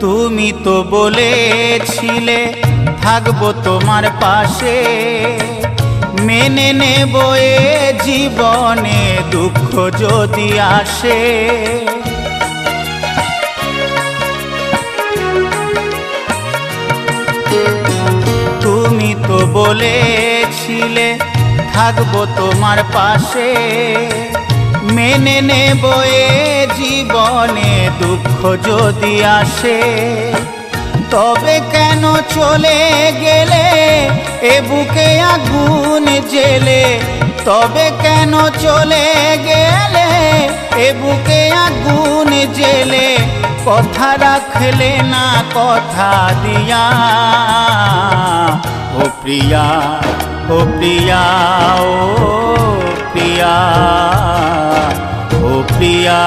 তুমি তো বলেছিলে থাকবো তোমার পাশে, মেনে নেব এ জীবনে দুঃখ যদি আসে। তুমি তো বলেছিলে থাকবো তোমার পাশে, মেনে নেব এ জীবনে দুঃখ যদি আসে। তবে কেন চলে গেলে এ বুকে আগুন জেলে, তবে কেন চলে গেলে এ বুকে আগুন জেলে, কথা রাখলে না কথা দিয়া। ও প্রিয়া, ও প্রিয়া, ও প্রিয়া, ও প্রিয়া।